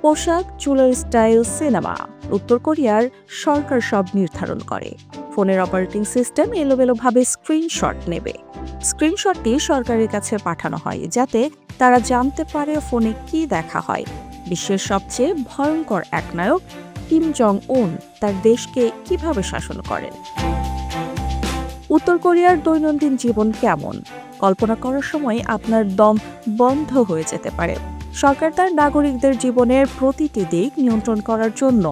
পোশাক, চুলের style, cinema, উত্তর কোরিয়ার সরকার সব নির্ধারণ করে। ফোনের অপারেটিং সিস্টেম এলোমেলোভাবে স্ক্রিনশট নেবে। স্ক্রিনশটটি সরকারের কাছে পাঠানো হয় যাতে তারা জানতে পারে ফোনে কি দেখা হয়। বিশ্বের সবচেয়ে ভয়ঙ্কর একনায়ক কিম জং উন তার দেশকে কিভাবে শাসন করেন। উত্তর কোরিয়ার দৈনন্দিন জীবন কেমন? কল্পনা করার সময় আপনার দম বন্ধ হয়ে যেতে পারে। সরকার তার নাগরিকদের জীবনের প্রতিটি দিক নিয়ন্ত্রণ করার জন্য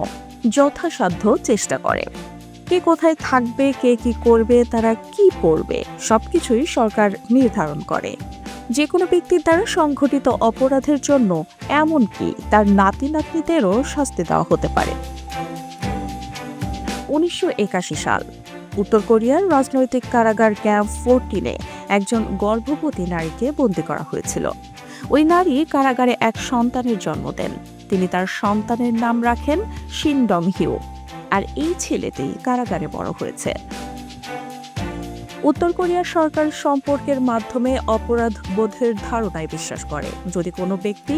যথাসাধ্য চেষ্টা করে। কে কোথায় থাকবে, কে কি করবে, তারা কি পড়বে, সবকিছুই সরকার নির্ধারণ করে। যে কোনো ব্যক্তির দ্বারা সংঘটিত অপরাধের জন্য এমনকি তার নাতি নাতনিদেরও শাস্তি দেওয়া হতে পারে। 1981 সাল উত্তর কোরিয়ার রাজনৈতিক কারাগার ক্যাম্প 14-এ একজন গর্ভবতী নারীকে বন্দী করা হয়েছিল। ওই নারী কারাগারে এক সন্তানের জন্ম দেন। তিনি তার সন্তানের নাম রাখেন শিন ডং হিউ, আর এই ছেলেটি কারাগারে বড় হয়েছে। উত্তর কোরিয়ার সরকার সম্পর্কের মাধ্যমে অপরাধ বোধের ধারণায় বিশ্বাস করে। যদি কোনো ব্যক্তি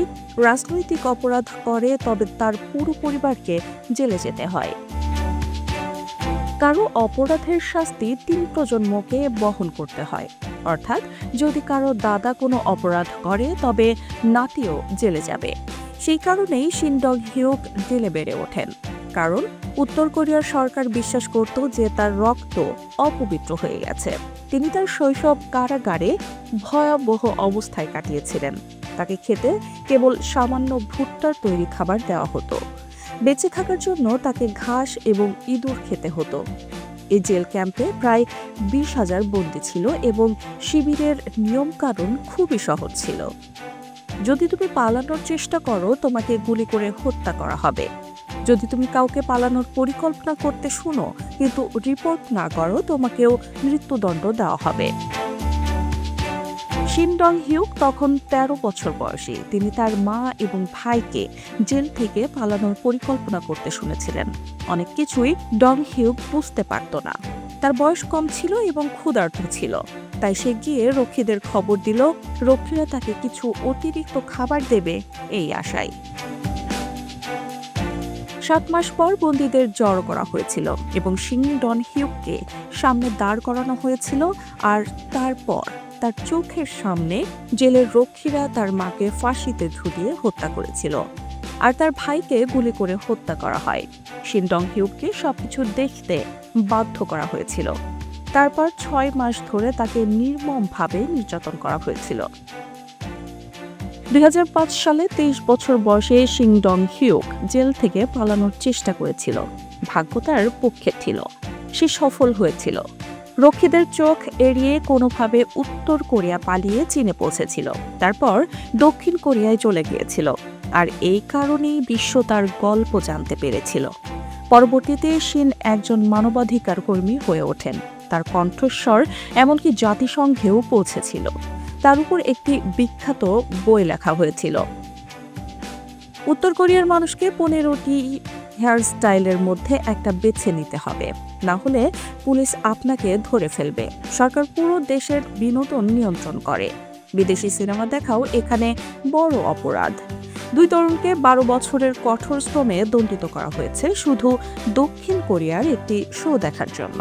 রাজনৈতিক অপরাধ করে তবে তার পুরো পরিবারকে জেলে যেতে হয়। কারো অপরাধের শাস্তি 3 প্রজন্মকে বহন করতে হয়, অর্থাৎ যদি কারো দাদা কোনো অপরাধ করে তবে নাতিও জেলে যাবে। সেই কারণেই শিন ডং হিউক জেলে বেড়ে ওঠেন, কারণ উত্তর কোরিয়ার সরকার বিশ্বাস করত যে তার রক্ত অপবিত্র হয়ে গেছে। তিনি তার শৈশব কারাগারে ভয়াবহ অবস্থায় কাটিয়েছিলেন। তাকে খেতে কেবল সামান্য ভুট্টার তৈরি খাবার দেওয়া হতো। বেঁচে থাকার জন্য তাকে ঘাস এবং ইঁদুর খেতে হতো। এই জেল ক্যাম্পে প্রায় 20,000 বন্দী ছিল এবং শিবিরের নিয়মকানুন খুবই সহজ ছিল। যদি তুমি পালানোর চেষ্টা করো, তোমাকে গুলি করে হত্যা করা হবে। যদি তুমি কাউকে পালানোর পরিকল্পনা করতে শুনো কিন্তু রিপোর্ট না করো, তোমাকেও মৃত্যুদণ্ড দেওয়া হবে। শিন ডং হিউক তখন 13 বছর বয়সী। তিনি তার মা এবং ভাইকে জেল থেকে পালানোর পরিকল্পনা করতে শুনেছিলেন। অনেক কিছুই ডং হিউক বুঝতে পারত না। তার বয়স কম ছিল এবং ক্ষুধার্ত ছিল, তাই সে গিয়ে রক্ষীদের খবর দিল। রক্ষীরা তাকে কিছু অতিরিক্ত খাবার দেবে এই আশায়। 7 মাস পর বন্দীদের জড়ো করা হয়েছিল এবং শিন ডং হিউককে সামনে দাঁড় করানো হয়েছিল, আর তারপর তার চোখের সামনে জেলের রক্ষীরা তার মাকে ফাঁসিতে ঝুলিয়ে হত্যা করেছিল, আর তার ভাইকে গুলি করে হত্যা করা হয়। শিন ডং হিউককে সবকিছু দেখতে বাধ্য করা হয়েছিল। তারপর 6 মাস ধরে তাকে নির্মমভাবে নির্যাতন করা হয়েছিল। 2005 সালে 23 বছর বয়সে শিন ডং হিউক জেল থেকে পালানোর চেষ্টা করেছিল। ভাগ্য তার পক্ষে ছিল, সে সফল হয়েছিল। রক্ষীদের চোখ এড়িয়ে কোনোভাবে উত্তর কোরিয়া পালিয়ে চীনে পৌঁছেছিল, তারপর দক্ষিণ কোরিয়ায় চলে গিয়েছিল, আর এই কারণেই বিশ্ব তার গল্প জানতে পেরেছিল। পরবর্তীতে শিন একজন মানবাধিকার কর্মী হয়ে ওঠেন। তার কণ্ঠস্বর এমনকি জাতিসংঘেও পৌঁছেছিল। তার উপর একটি বিখ্যাত বই লেখা হয়েছিল। উত্তর কোরিয়ার মানুষকে 15টি হেয়ার স্টাইলের মধ্যে একটা বেছে নিতে হবে, না হলে পুলিশ আপনাকে ধরে ফেলবে। সরকার পুরো দেশের বিনোদন নিয়ন্ত্রণ করে। বিদেশি সিনেমা দেখাও এখানে বড় অপরাধ। 2 তরুণকে 12 বছরের কঠোর শ্রমে দণ্ডিত করা হয়েছে শুধু দক্ষিণ কোরিয়ার একটি শো দেখার জন্য।